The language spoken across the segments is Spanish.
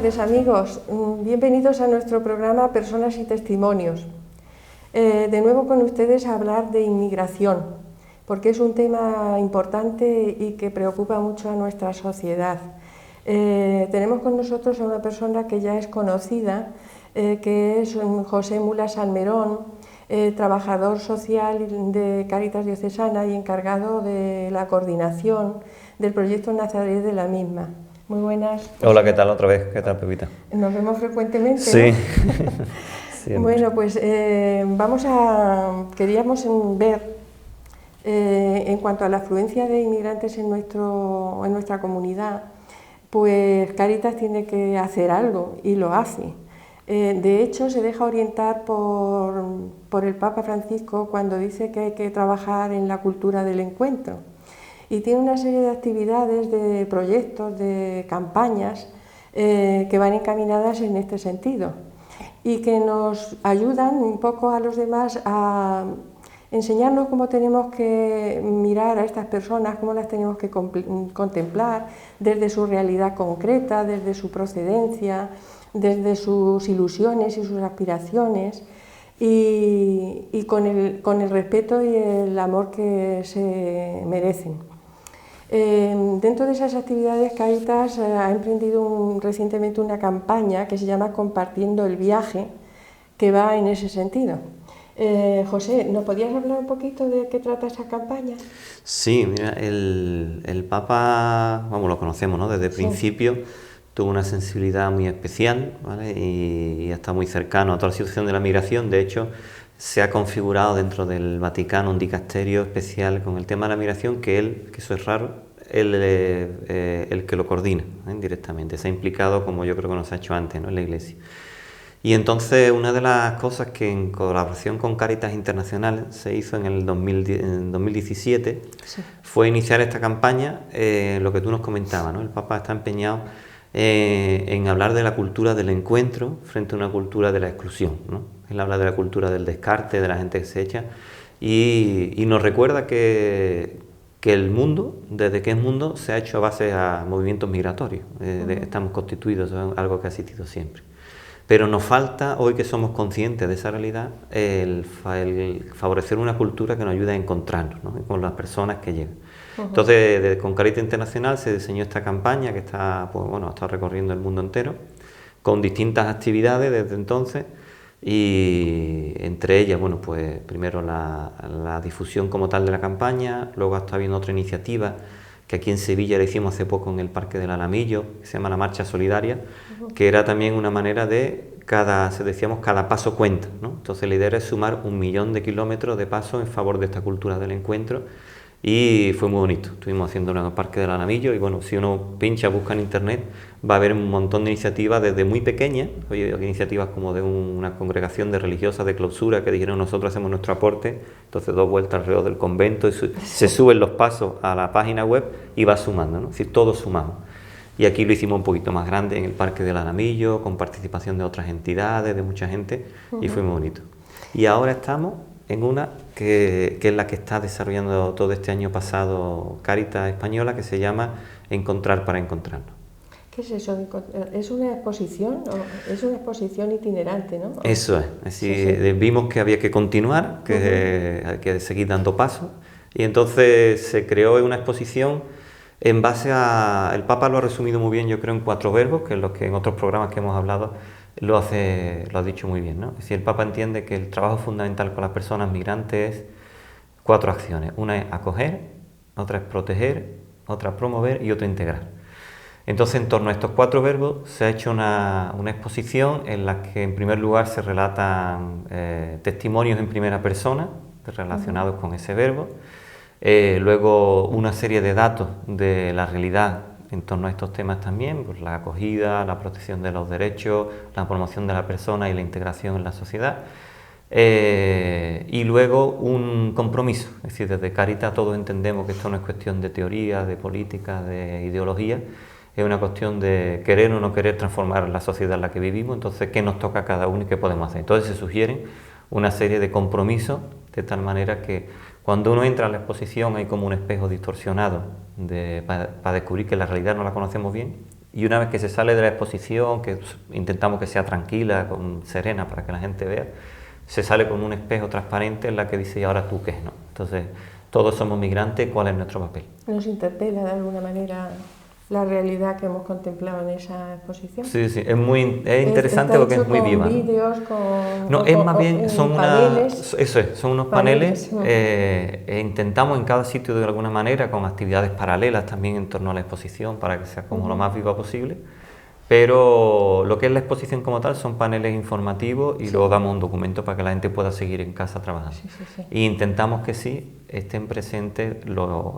tardes, amigos. Bienvenidos a nuestro programa Personas y Testimonios. De nuevo con ustedes a hablar de inmigración, porque es un tema importante y que preocupa mucho a nuestra sociedad. Tenemos con nosotros a una persona que ya es conocida, que es José Mula Salmerón, trabajador social de Cáritas Diocesana y encargado de la coordinación del proyecto Nazaret de la misma. Muy buenas. Hola, ¿qué tal otra vez? ¿Qué tal, Pepita? Nos vemos frecuentemente, sí. ¿no? Bueno, pues queríamos ver en cuanto a la afluencia de inmigrantes en nuestra comunidad, pues Cáritas tiene que hacer algo y lo hace. De hecho, se deja orientar por el Papa Francisco cuando dice que hay que trabajar en la cultura del encuentro. Y tiene una serie de actividades, de proyectos, de campañas que van encaminadas en este sentido y que nos ayudan un poco a los demás a enseñarnos cómo tenemos que mirar a estas personas, cómo las tenemos que contemplar desde su realidad concreta, desde su procedencia, desde sus ilusiones y sus aspiraciones y con el respeto y el amor que se merecen. Dentro de esas actividades, Cáritas ha emprendido recientemente una campaña que se llama Compartiendo el Viaje, que va en ese sentido. José, ¿nos podías hablar un poquito de qué trata esa campaña? Sí, mira, el Papa, vamos, lo conocemos, ¿no? Desde el principio tuvo una sensibilidad muy especial, ¿vale? Y está muy cercano a toda la situación de la migración. De hecho, se ha configurado dentro del Vaticano un dicasterio especial con el tema de la migración, que eso es raro, el que lo coordina, directamente. Se ha implicado, como yo creo que nos ha hecho antes, ¿no? En la Iglesia. Y entonces una de las cosas que en colaboración con Cáritas Internacional se hizo en el 2017 fue iniciar esta campaña, lo que tú nos comentabas, ¿no? El Papa está empeñado en hablar de la cultura del encuentro frente a una cultura de la exclusión, ¿no? Él habla de la cultura del descarte, de la gente que se echa, y nos recuerda que el mundo, desde que es mundo, se ha hecho a base a movimientos migratorios. Estamos constituidos, es algo que ha existido siempre. Pero nos falta, hoy que somos conscientes de esa realidad, el favorecer una cultura que nos ayude a encontrarnos, ¿no? Con las personas que llegan. Entonces, con Cáritas Internacional se diseñó esta campaña que está, pues, bueno, está recorriendo el mundo entero, con distintas actividades desde entonces, y entre ellas, bueno, pues primero la difusión como tal de la campaña, luego está habiendo otra iniciativa que aquí en Sevilla la hicimos hace poco en el Parque del Alamillo, que se llama la Marcha Solidaria, que era también una manera de cada paso cuenta, ¿no? Entonces la idea era sumar 1 millón de kilómetros de pasos en favor de esta cultura del encuentro, y fue muy bonito. Estuvimos haciéndolo en el Parque del Alamillo y bueno, si uno pincha, busca en internet, va a ver un montón de iniciativas desde muy pequeñas. Oye, hay iniciativas como de una congregación de religiosas de clausura que dijeron: nosotros hacemos nuestro aporte, entonces 2 vueltas alrededor del convento y se suben los pasos a la página web y va sumando, ¿no? Es decir, todos sumamos. Y aquí lo hicimos un poquito más grande en el Parque del Alamillo, con participación de otras entidades, de mucha gente, y fue muy bonito. Y ahora estamos en una que es la que está desarrollando todo este año pasado Cáritas Española, que se llama Encontrar para Encontrarnos. ¿Qué es eso? ¿Es una exposición? ¿Es una exposición itinerante, no? Eso es decir, vimos que había que continuar, que hay que seguir dando pasos, y entonces se creó una exposición en base a... El Papa lo ha resumido muy bien, yo creo, en 4 verbos, que es lo que en otros programas que hemos hablado lo ha dicho muy bien, ¿no? Es decir, el Papa entiende que el trabajo fundamental con las personas migrantes es 4 acciones. Una es acoger, otra es proteger, otra es promover y otra integrar. Entonces, en torno a estos 4 verbos se ha hecho una exposición en la que, en primer lugar, se relatan testimonios en primera persona relacionados con ese verbo. Luego, una serie de datos de la realidad en torno a estos temas también, pues la acogida, la protección de los derechos, la promoción de la persona y la integración en la sociedad. Y luego un compromiso, es decir, desde Cáritas todos entendemos que esto no es cuestión de teoría, de política, de ideología, es una cuestión de querer o no querer transformar la sociedad en la que vivimos. Entonces, ¿qué nos toca a cada uno y qué podemos hacer? Entonces se sugieren una serie de compromisos, de tal manera que cuando uno entra a la exposición hay como un espejo distorsionado para descubrir que la realidad no la conocemos bien, Y una vez que se sale de la exposición, que intentamos que sea tranquila, serena, para que la gente vea, se sale con un espejo transparente en la que dice, ¿y ahora tú qué? ¿No? Entonces, todos somos migrantes, ¿cuál es nuestro papel? Nos interpela de alguna manera la realidad que hemos contemplado en esa exposición. Sí, sí, es interesante porque es muy viva. ¿Con vídeos, con no, es más bien, paneles? Eso es, son unos paneles. Intentamos en cada sitio de alguna manera, con actividades paralelas también en torno a la exposición, para que sea como lo más viva posible. Pero lo que es la exposición como tal son paneles informativos y luego damos un documento para que la gente pueda seguir en casa trabajando. E intentamos que sí estén presentes los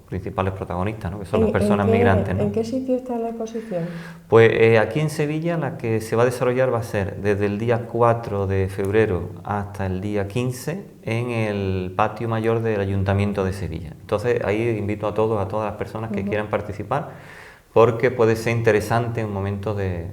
principales protagonistas, ¿no? Que son las personas migrantes, ¿no? ¿En qué sitio está la exposición? Pues aquí en Sevilla la que se va a desarrollar va a ser desde el día 4 de febrero hasta el día 15 en el patio mayor del Ayuntamiento de Sevilla. Entonces ahí invito a todas las personas que quieran participar, porque puede ser interesante un momento de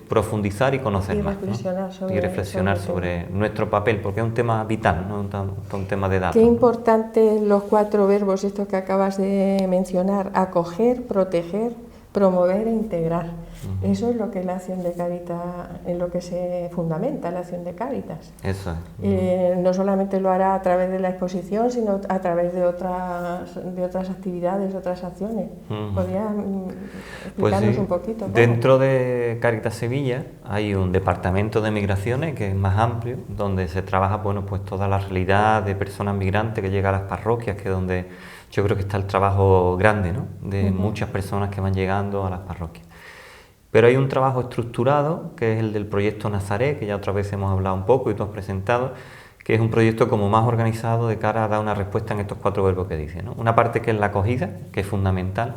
profundizar y conocer más, ¿no? Y reflexionar sobre nuestro papel, porque es un tema vital, no un tema de datos. Qué importante los 4 verbos estos que acabas de mencionar: acoger, proteger, promover e integrar. Eso es lo que la acción de Cáritas, en lo que se fundamenta la acción de Cáritas. Eso es. No solamente lo hará a través de la exposición, sino a través de otras actividades, otras acciones. ¿Podría explicarnos un poquito? Dentro de Cáritas Sevilla hay un departamento de migraciones que es más amplio, donde se trabaja pues toda la realidad de personas migrantes que llegan a las parroquias, que es donde yo creo que está el trabajo grande, ¿no? De muchas personas que van llegando a las parroquias. Pero hay un trabajo estructurado, que es el del proyecto Nazaret, que ya otra vez hemos hablado un poco y tú has presentado, que es un proyecto como más organizado de cara a dar una respuesta en estos 4 verbos que dice, ¿no? Una parte que es la acogida, que es fundamental,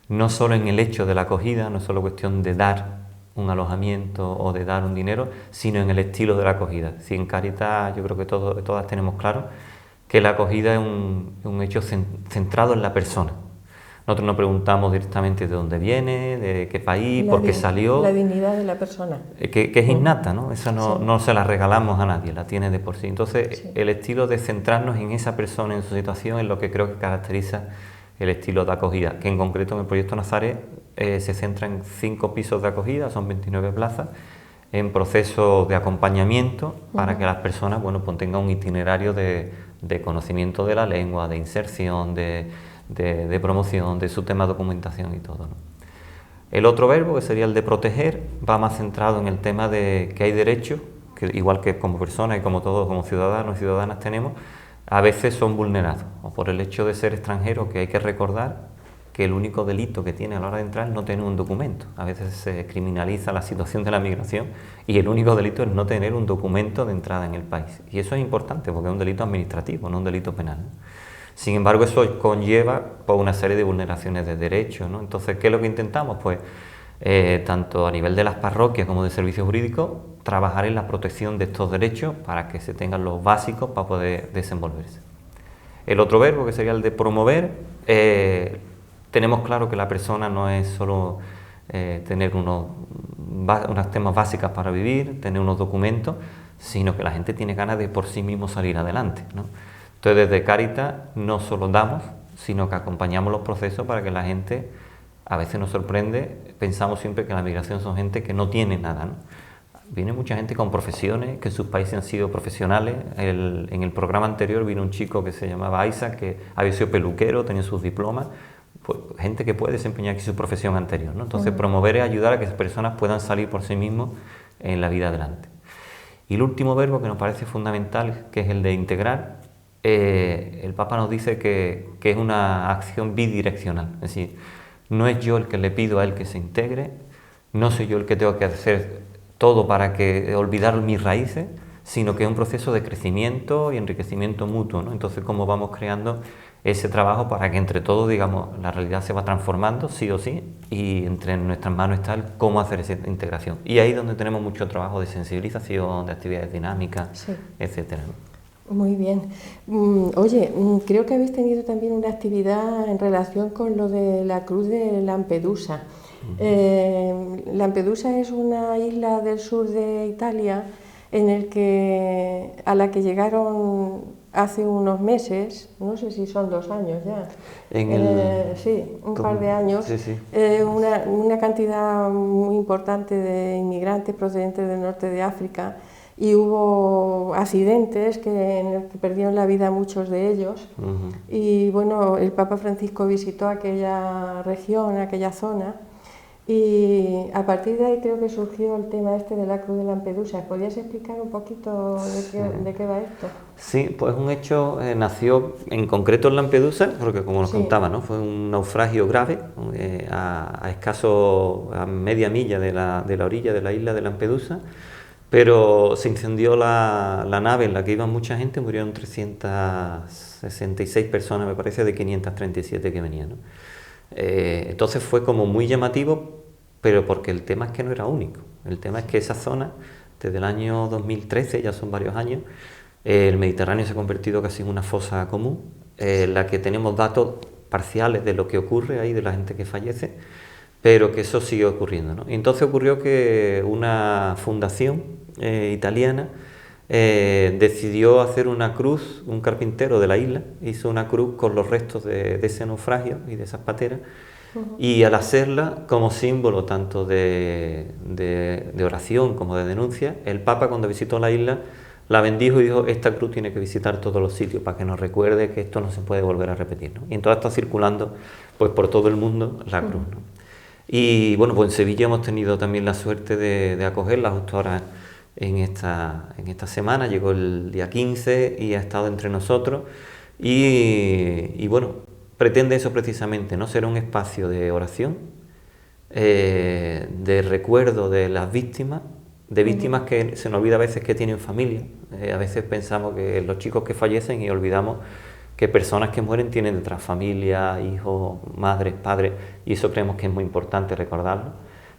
no solo en el hecho de la acogida, no es solo cuestión de dar un alojamiento o de dar un dinero, sino en el estilo de la acogida. Si en Cáritas yo creo que todas tenemos claro que la acogida es un hecho centrado en la persona. Nosotros no preguntamos directamente de dónde viene, de qué país, por qué salió. La dignidad de la persona. Que es innata, ¿no? Esa no se la regalamos a nadie, la tiene de por sí. Entonces, el estilo de centrarnos en esa persona, en su situación, es lo que creo que caracteriza el estilo de acogida, que en concreto en el proyecto Nazaret se centra en 5 pisos de acogida, son 29 plazas, en proceso de acompañamiento para que las personas pues tengan un itinerario de conocimiento de la lengua, de inserción, de promoción, de su tema de documentación y todo, ¿no? El otro verbo, que sería el de proteger, va más centrado en el tema de que hay derechos, que igual que como personas y como todos, como ciudadanos y ciudadanas tenemos, a veces son vulnerados, o por el hecho de ser extranjeros, que hay que recordar que el único delito que tiene a la hora de entrar es no tener un documento. A veces se criminaliza la situación de la migración y el único delito es no tener un documento de entrada en el país. Y eso es importante porque es un delito administrativo, no un delito penal, ¿no? Sin embargo, eso conlleva una serie de vulneraciones de derechos, ¿no? Entonces, ¿qué es lo que intentamos? Pues, tanto a nivel de las parroquias como de servicios jurídicos, trabajar en la protección de estos derechos para que se tengan los básicos para poder desenvolverse. El otro verbo, que sería el de promover, tenemos claro que la persona no es solo tener unas temas básicas para vivir, tener unos documentos, sino que la gente tiene ganas de por sí mismo salir adelante, ¿no? Entonces, desde Cáritas no solo damos, sino que acompañamos los procesos para que la gente, a veces nos sorprende, pensamos siempre que la migración son gente que no tiene nada, ¿no? Viene mucha gente con profesiones, que en sus países han sido profesionales. En el programa anterior vino un chico que se llamaba Isaac, que había sido peluquero, tenía sus diplomas, pues, gente que puede desempeñar aquí su profesión anterior, ¿no? Entonces, promover es ayudar a que esas personas puedan salir por sí mismos en la vida adelante. Y el último verbo que nos parece fundamental, que es el de integrar, el Papa nos dice que es una acción bidireccional, es decir, no es yo el que le pido a él que se integre, no soy yo el que tengo que hacer todo para olvidar mis raíces, sino que es un proceso de crecimiento y enriquecimiento mutuo, ¿no? Entonces, cómo vamos creando ese trabajo para que entre todos, digamos, la realidad se va transformando, sí o sí, y entre nuestras manos está el cómo hacer esa integración. Y ahí es donde tenemos mucho trabajo de sensibilización, de actividades dinámicas, etcétera, ¿no? Muy bien. Oye, creo que habéis tenido también una actividad en relación con lo de la Cruz de Lampedusa. Lampedusa es una isla del sur de Italia a la que llegaron hace unos meses, no sé si son 2 años ya, sí, un par de años, sí, sí. Una cantidad muy importante de inmigrantes procedentes del norte de África, y hubo accidentes en los que perdieron la vida muchos de ellos. Y bueno, el Papa Francisco visitó aquella región, aquella zona, y a partir de ahí creo que surgió el tema este de la Cruz de Lampedusa. ¿Podrías explicar un poquito de qué va esto? Sí, pues un hecho nació en concreto en Lampedusa, porque como nos contaba, ¿no? Fue un naufragio grave a media milla de la orilla de la isla de Lampedusa, pero se incendió la nave en la que iba mucha gente, murieron 366 personas, me parece, de 537 que venían, ¿no? Entonces fue como muy llamativo, pero porque el tema es que no era único. El tema es que esa zona, desde el año 2013, ya son varios años, el Mediterráneo se ha convertido casi en una fosa común, en la que tenemos datos parciales de lo que ocurre ahí, de la gente que fallece, pero que eso sigue ocurriendo, ¿no? Y entonces ocurrió que una fundación italiana decidió hacer una cruz, un carpintero de la isla hizo una cruz con los restos de ese naufragio y de esas pateras, y al hacerla como símbolo tanto de oración como de denuncia, el Papa cuando visitó la isla la bendijo y dijo: esta cruz tiene que visitar todos los sitios para que nos recuerde que esto no se puede volver a repetir, ¿no? Y entonces está circulando pues por todo el mundo la cruz, ¿no? Y bueno, pues en Sevilla hemos tenido también la suerte de acogerla justo ahora en esta semana. Llegó el día 15 y ha estado entre nosotros y bueno, pretende eso precisamente, ¿no? Ser un espacio de oración, de recuerdo de las víctimas, de víctimas que se nos olvida a veces que tienen familia. A veces pensamos que los chicos que fallecen y olvidamos que personas que mueren tienen detrás familia, hijos, madres, padres, y eso creemos que es muy importante recordarlo.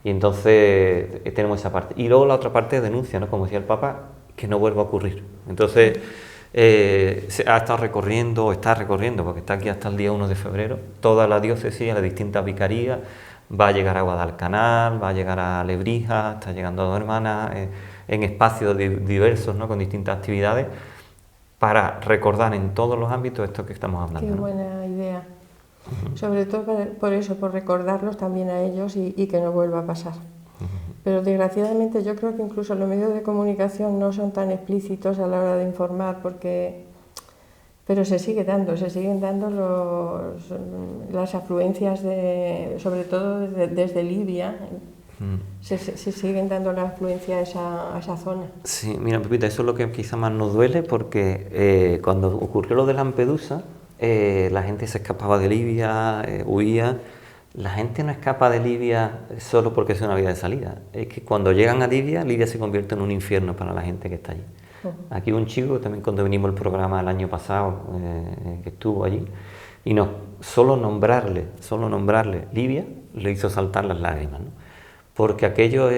Y entonces tenemos esa parte. Y luego la otra parte de denuncia, ¿no? Como decía el Papa, que no vuelva a ocurrir. Entonces se ha estado está recorriendo, porque está aquí hasta el día 1 de febrero, toda la diócesis, las distintas vicarías. Va a llegar a Guadalcanal, va a llegar a Lebrija, está llegando a Dos Hermanas, en espacios diversos, ¿no? Con distintas actividades, para recordar en todos los ámbitos esto que estamos hablando. Qué buena idea. Sobre todo por eso, por recordarlos también a ellos y que no vuelva a pasar. Pero desgraciadamente yo creo que incluso los medios de comunicación no son tan explícitos a la hora de informar, pero se siguen dando las afluencias, sobre todo desde Libia. Se siguen dando la afluencia a esa zona. Sí, mira, Pepita, eso es lo que quizá más nos duele, porque cuando ocurrió lo de Lampedusa, la gente se escapaba de Libia, huía. La gente no escapa de Libia solo porque es una vía de salida. Es que cuando llegan a Libia, Libia se convierte en un infierno para la gente que está allí. Aquí un chico, también cuando vinimos al programa el año pasado, que estuvo allí, y no, solo nombrarle Libia le hizo saltar las lágrimas, ¿no? Porque aquello,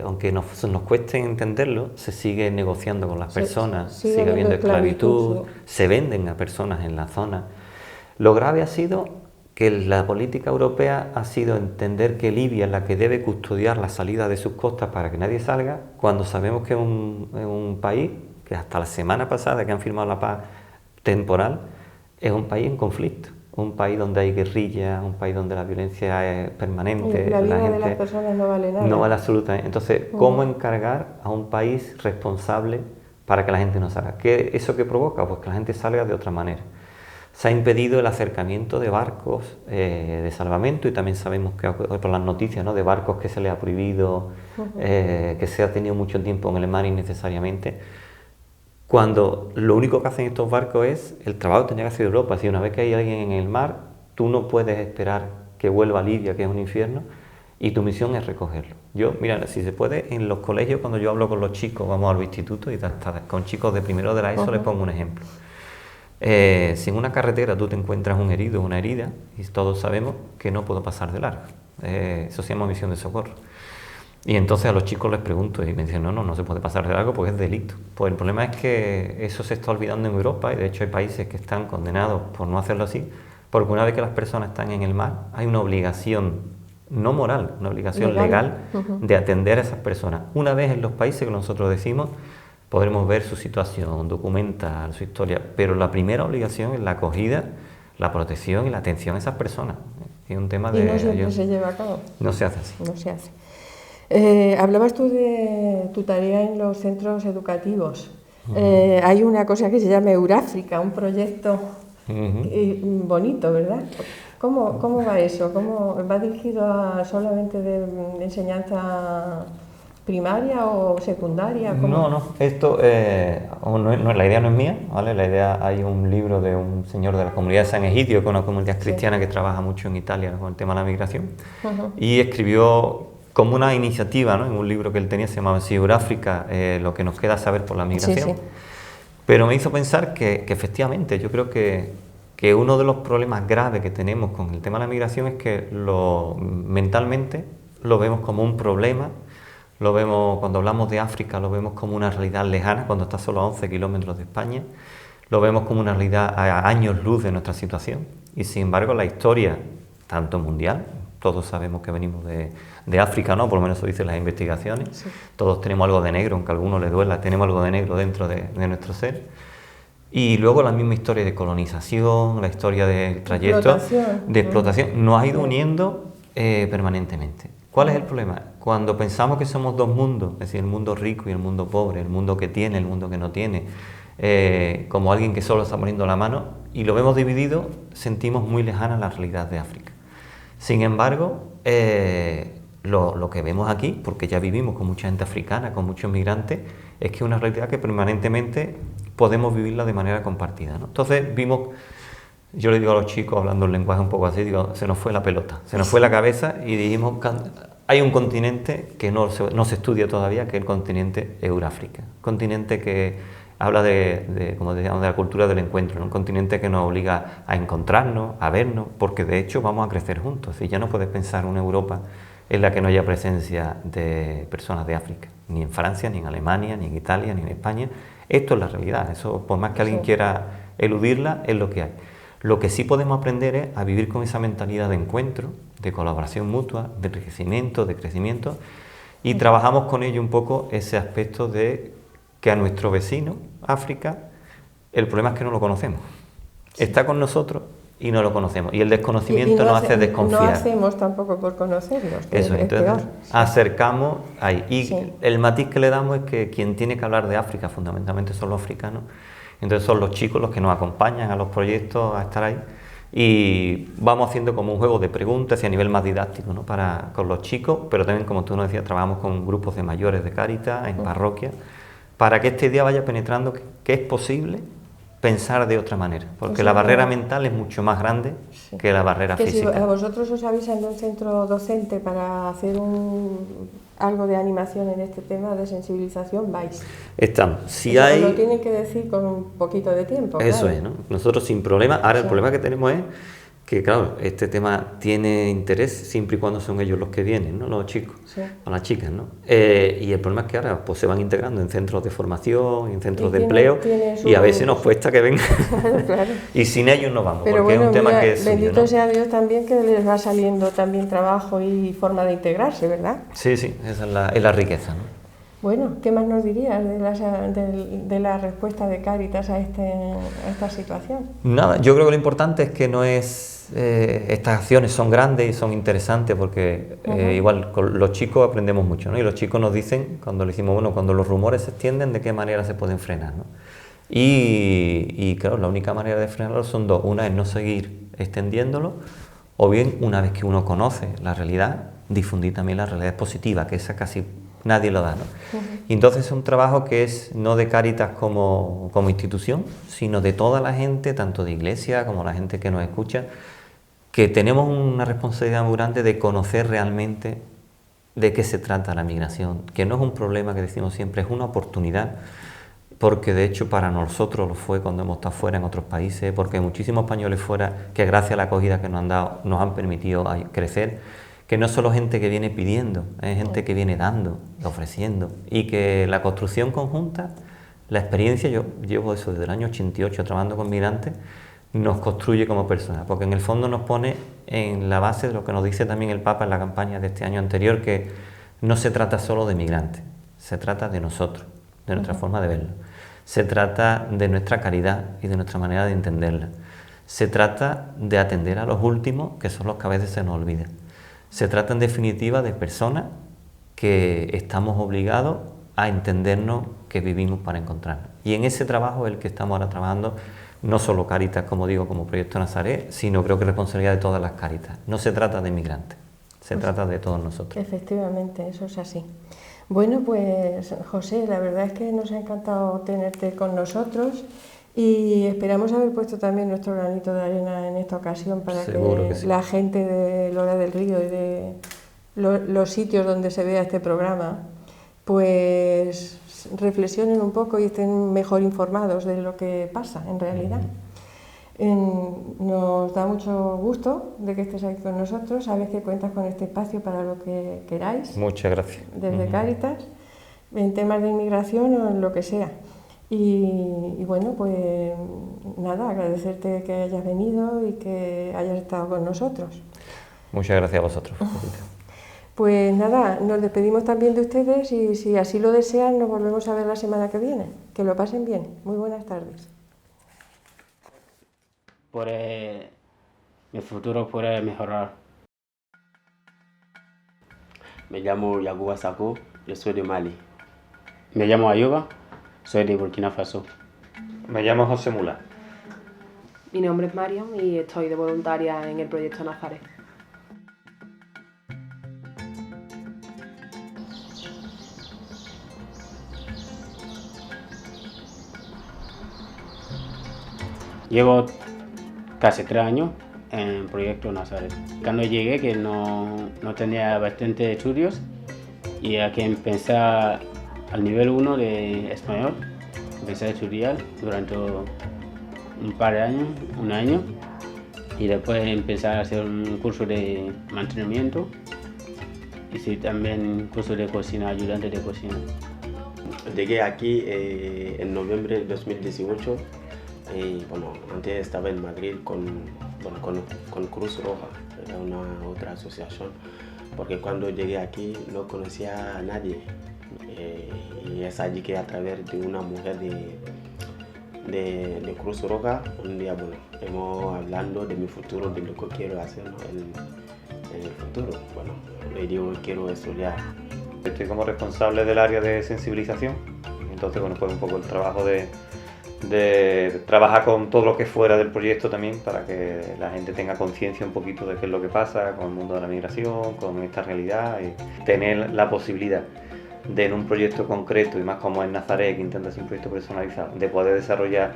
aunque nos cueste entenderlo, se sigue negociando con las personas, sigue habiendo esclavitud, se venden a personas en la zona. Lo grave ha sido que la política europea ha sido entender que Libia es la que debe custodiar la salida de sus costas para que nadie salga, cuando sabemos que es un país que hasta la semana pasada que han firmado la paz temporal, es un país en conflicto. Un país donde hay guerrilla, un país donde la violencia es permanente. La vida de las personas no vale nada. No vale absolutamente. Entonces, ¿cómo encargar a un país responsable para que la gente no salga? ¿Eso qué provoca? Pues que la gente salga de otra manera. Se ha impedido el acercamiento de barcos de salvamento, y también sabemos que por las noticias, ¿no?, de barcos que se les ha prohibido, que se ha tenido mucho tiempo en el mar innecesariamente. Cuando lo único que hacen estos barcos es el trabajo que tendría que hacer Europa. Si una vez que hay alguien en el mar, tú no puedes esperar que vuelva a Libia, que es un infierno, y tu misión es recogerlo. Yo, mira, si se puede, en los colegios, cuando yo hablo con los chicos, vamos al instituto, y hasta con chicos de primero de la ESO les pongo un ejemplo. Si en una carretera tú te encuentras un herido o una herida, y todos sabemos que no puedo pasar de largo. Eso se llama misión de socorro. Y entonces a los chicos les pregunto y me dicen, no se puede pasar de largo porque es delito. Pues el problema es que eso se está olvidando en Europa, y de hecho hay países que están condenados por no hacerlo así, porque una vez que las personas están en el mar hay una obligación, no moral, una obligación legal de atender a esas personas. Una vez en los países que nosotros decimos, podremos ver su situación, documentar su historia, pero la primera obligación es la acogida, la protección y la atención a esas personas. Es un tema de... Y no siempre se lleva a cabo. No se hace así. No se hace. Hablabas tú de tu tarea en los centros educativos. Hay una cosa que se llama Euráfrica, un proyecto bonito, ¿verdad? ¿Cómo va eso? ¿Cómo va dirigido a solamente de enseñanza primaria o secundaria? ¿Cómo? No, esto la idea no es mía, ¿vale? La idea, hay un libro de un señor de la comunidad de San Egidio, que es una comunidad cristiana que trabaja mucho en Italia con el tema de la migración, y escribió como una iniciativa, ¿no? En un libro que él tenía, se llamaba así, Euráfrica, lo que nos queda saber por la migración. Pero me hizo pensar que efectivamente, yo creo que uno de los problemas graves que tenemos con el tema de la migración es que mentalmente lo vemos como un problema, lo vemos, cuando hablamos de África, lo vemos como una realidad lejana, cuando está solo a 11 kilómetros de España, lo vemos como una realidad a años luz de nuestra situación, y sin embargo la historia, tanto mundial, todos sabemos que venimos de África, ¿no? Por lo menos eso dicen las investigaciones. Sí. Todos tenemos algo de negro, aunque a algunos les duela, tenemos algo de negro dentro de nuestro ser. Y luego la misma historia de colonización, la historia del trayecto de explotación, nos ha ido uniendo permanentemente. ¿Cuál es el problema? Cuando pensamos que somos dos mundos, es decir, el mundo rico y el mundo pobre, el mundo que tiene, el mundo que no tiene, como alguien que solo está poniendo la mano, y lo vemos dividido, sentimos muy lejana la realidad de África. Sin embargo, lo que vemos aquí, porque ya vivimos con mucha gente africana, con muchos migrantes, es que es una realidad que permanentemente podemos vivirla de manera compartida, ¿no? Entonces vimos, yo le digo a los chicos, hablando en lenguaje un poco así, digo, se nos fue la pelota, se nos fue la cabeza, y dijimos, hay un continente que no se estudia todavía, que es el continente Euráfrica, continente que habla como decíamos, de la cultura del encuentro, ¿no? Un continente que nos obliga a encontrarnos, a vernos, porque de hecho vamos a crecer juntos. Y ya no puedes pensar una Europa en la que no haya presencia de personas de África, ni en Francia, ni en Alemania, ni en Italia, ni en España. Esto es la realidad, eso, por más que alguien quiera eludirla, es lo que hay. Lo que sí podemos aprender es a vivir con esa mentalidad de encuentro, de colaboración mutua, de enriquecimiento, de crecimiento, y trabajamos con ello un poco ese aspecto de que a nuestro vecino, África, el problema es que no lo conocemos. Sí. Está con nosotros y no lo conocemos. Y el desconocimiento nos hace desconfiar. No hacemos tampoco por conocerlos. Eso, entonces acercamos ahí. Y el matiz que le damos es que quien tiene que hablar de África fundamentalmente son los africanos. Entonces son los chicos los que nos acompañan a los proyectos, a estar ahí. Y vamos haciendo como un juego de preguntas y a nivel más didáctico, ¿no? Con los chicos, pero también, como tú nos decías, trabajamos con grupos de mayores de Cáritas, en parroquias, para que esta idea vaya penetrando que es posible pensar de otra manera, porque la barrera mental es mucho más grande que la barrera física. Si vosotros os avisan de un centro docente para hacer algo de animación en este tema de sensibilización, vais. Estamos. Si Eso hay... lo tienen que decir con un poquito de tiempo. Eso claro. Es, ¿no? Nosotros sin problema. Ahora el problema que tenemos es que, claro, este tema tiene interés siempre y cuando son ellos los que vienen, ¿no? Los chicos o las chicas, ¿no? Y el problema es que ahora pues, se van integrando en centros de formación, en centros de empleo, y a veces nos cuesta que vengan. Claro. Y sin ellos no vamos, pero porque bueno, es un tema que es bendito suyo, ¿no? sea Dios también que les va saliendo también trabajo y forma de integrarse, ¿verdad? Sí, esa es la riqueza, ¿no? Bueno, ¿qué más nos dirías de la respuesta de Cáritas a esta situación? Nada, yo creo que lo importante es que no es... estas acciones son grandes y son interesantes porque igual con los chicos aprendemos mucho, ¿no? Y los chicos nos dicen, cuando le decimos, bueno, cuando los rumores se extienden, ¿de qué manera se pueden frenar, ¿no? Y claro, la única manera de frenarlo son dos. Una es no seguir extendiéndolo, o bien, una vez que uno conoce la realidad, difundir también la realidad positiva, que esa casi nadie lo da, ¿no? Y entonces es un trabajo que es no de Cáritas como institución, sino de toda la gente, tanto de iglesia como la gente que nos escucha, que tenemos una responsabilidad muy grande de conocer realmente de qué se trata la migración, que no es un problema que decimos siempre, es una oportunidad, porque de hecho para nosotros lo fue cuando hemos estado fuera en otros países, porque hay muchísimos españoles fuera que gracias a la acogida que nos han dado, nos han permitido crecer, que no es solo gente que viene pidiendo, es gente que viene dando, ofreciendo, y que la construcción conjunta, la experiencia, yo llevo eso desde el año 88 trabajando con migrantes, nos construye como personas, porque en el fondo nos pone en la base de lo que nos dice también el Papa en la campaña de este año anterior, que no se trata solo de migrantes, se trata de nosotros de nuestra forma de verlo. Se trata de nuestra caridad y de nuestra manera de entenderla. Se trata de atender a los últimos, que son los que a veces se nos olvidan. Se trata, en definitiva, de personas que estamos obligados a entendernos que vivimos para encontrarnos. Y en ese trabajo es el que estamos ahora trabajando, no solo Cáritas, como digo, como Proyecto Nazaret, sino creo que es responsabilidad de todas las Cáritas. No se trata de migrantes, se trata de todos nosotros. Efectivamente, eso es así. Bueno, pues José, la verdad es que nos ha encantado tenerte con nosotros y esperamos haber puesto también nuestro granito de arena en esta ocasión para que sí. La gente de Lora del Río y de los sitios donde se vea este programa pues reflexionen un poco y estén mejor informados de lo que pasa en realidad. Nos da mucho gusto de que estés aquí con nosotros, sabes que cuentas con este espacio para lo que queráis. Muchas gracias. Desde Cáritas, en temas de inmigración o en lo que sea. Y bueno, pues nada, agradecerte que hayas venido y que hayas estado con nosotros. Muchas gracias a vosotros. Pues nada, nos despedimos también de ustedes y si así lo desean nos volvemos a ver la semana que viene. Que lo pasen bien. Muy buenas tardes. Mi futuro puede mejorar. Me llamo Yaguba Sako, yo soy de Mali. Me llamo Ayuba, soy de Burkina Faso. Me llamo José Mula. Mi nombre es Mariam y estoy de voluntaria en el Proyecto Nazaret. Llevo casi 3 años en el Proyecto Nazaret. Cuando llegué que no tenía bastante estudios y a que empecé al nivel 1 de español, empecé a estudiar durante un par de años, un año, y después empecé a hacer un curso de mantenimiento y sí, también un curso de cocina, ayudante de cocina. Llegué aquí en noviembre de 2018. Y bueno, antes estaba en Madrid con Cruz Roja, era una otra asociación, porque cuando llegué aquí no conocía a nadie. Y es allí que a través de una mujer de Cruz Roja, un día hemos hablando de mi futuro, de lo que quiero hacer, ¿no? en el futuro. Bueno, le digo quiero estudiar. Estoy como responsable del área de sensibilización, entonces bueno, pues un poco el trabajo de trabajar con todo lo que es fuera del proyecto también para que la gente tenga conciencia un poquito de qué es lo que pasa con el mundo de la migración, con esta realidad y tener la posibilidad de en un proyecto concreto y más como es Nazaret, que intenta ser un proyecto personalizado, de poder desarrollar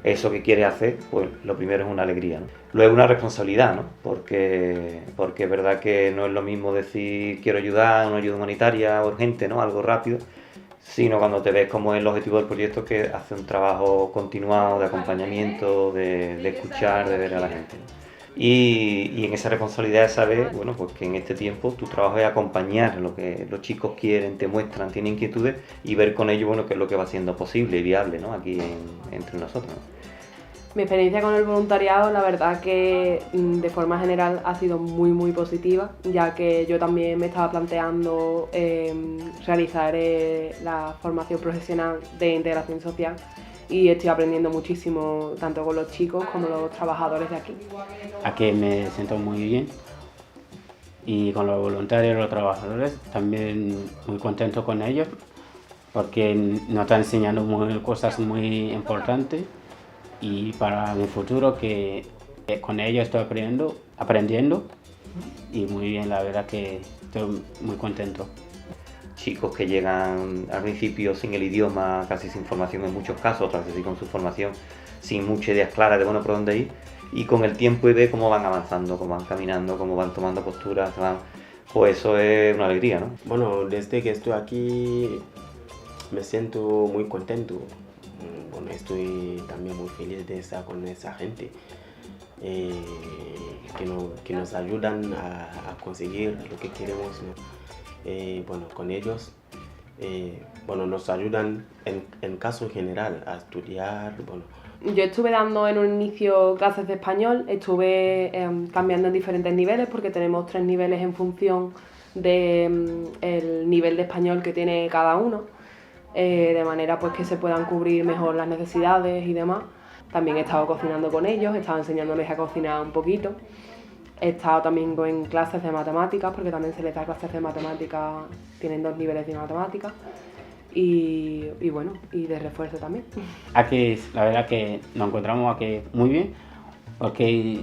eso que quiere hacer, pues lo primero es una alegría, ¿no? Luego una responsabilidad, ¿no? Porque es verdad que no es lo mismo decir quiero ayudar, una ayuda humanitaria urgente, ¿no? Algo rápido, sino cuando te ves como es el objetivo del proyecto, que hace un trabajo continuado de acompañamiento, de escuchar, de ver a la gente, ¿no? Y en esa responsabilidad de saber, bueno, pues que en este tiempo tu trabajo es acompañar lo que los chicos quieren, te muestran, tienen inquietudes y ver con ellos, bueno, qué es lo que va siendo posible y viable, ¿no? Aquí entre nosotros, ¿no? Mi experiencia con el voluntariado, la verdad que de forma general ha sido muy muy positiva, ya que yo también me estaba planteando realizar la formación profesional de integración social y estoy aprendiendo muchísimo tanto con los chicos como los trabajadores de aquí. Aquí me siento muy bien y con los voluntarios y los trabajadores también muy contento con ellos porque nos están enseñando cosas muy importantes. Y para mi futuro que con ellos estoy aprendiendo y muy bien, la verdad que estoy muy contento. Chicos que llegan al principio sin el idioma, casi sin formación en muchos casos, otras veces sí con su formación, sin muchas ideas claras de bueno por dónde ir, y con el tiempo y ve cómo van avanzando, cómo van caminando, cómo van tomando posturas, pues eso es una alegría, ¿no? Bueno, desde que estoy aquí me siento muy contento. Bueno, estoy también muy feliz de estar con esa gente que nos ayudan a conseguir lo que queremos, ¿no? Bueno, con ellos nos ayudan en caso general a estudiar. Bueno. Yo estuve dando en un inicio clases de español, estuve cambiando en diferentes niveles porque tenemos 3 niveles en función del nivel de español que tiene cada uno. de manera pues que se puedan cubrir mejor las necesidades y demás. También he estado cocinando con ellos, he estado enseñándoles a cocinar un poquito. He estado también en clases de matemáticas, porque también se les da clases de matemáticas, tienen 2 niveles de matemáticas. Y bueno, y de refuerzo también. Aquí la verdad que nos encontramos aquí muy bien, porque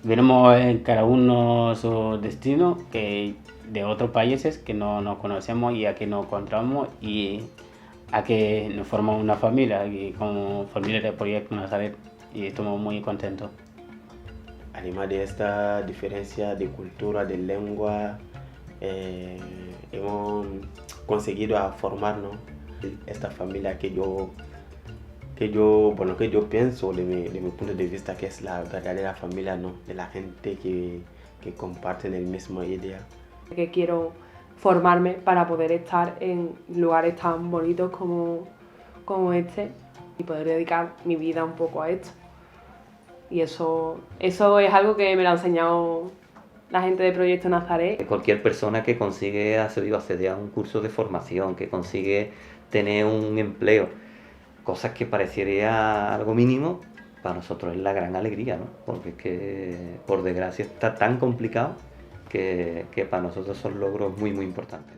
veremos en cada uno su destino, que de otros países que no nos conocemos y aquí nos encontramos y aquí nos formamos una familia, y como familia de Proyecto Nazaret, y estamos muy contentos. Además de esta diferencia de cultura, de lengua, hemos conseguido formarnos esta familia que yo pienso de mi punto de vista que es la verdadera familia, ¿no? De la gente que comparten el mismo idea. Que quiero formarme para poder estar en lugares tan bonitos como este y poder dedicar mi vida un poco a esto. Y eso es algo que me lo ha enseñado la gente de Proyecto Nazaret. Cualquier persona que consigue acceder a un curso de formación, que consigue tener un empleo, cosas que parecería algo mínimo, para nosotros es la gran alegría, ¿no? Porque es que, por desgracia, está tan complicado que para nosotros son logros muy, muy importantes.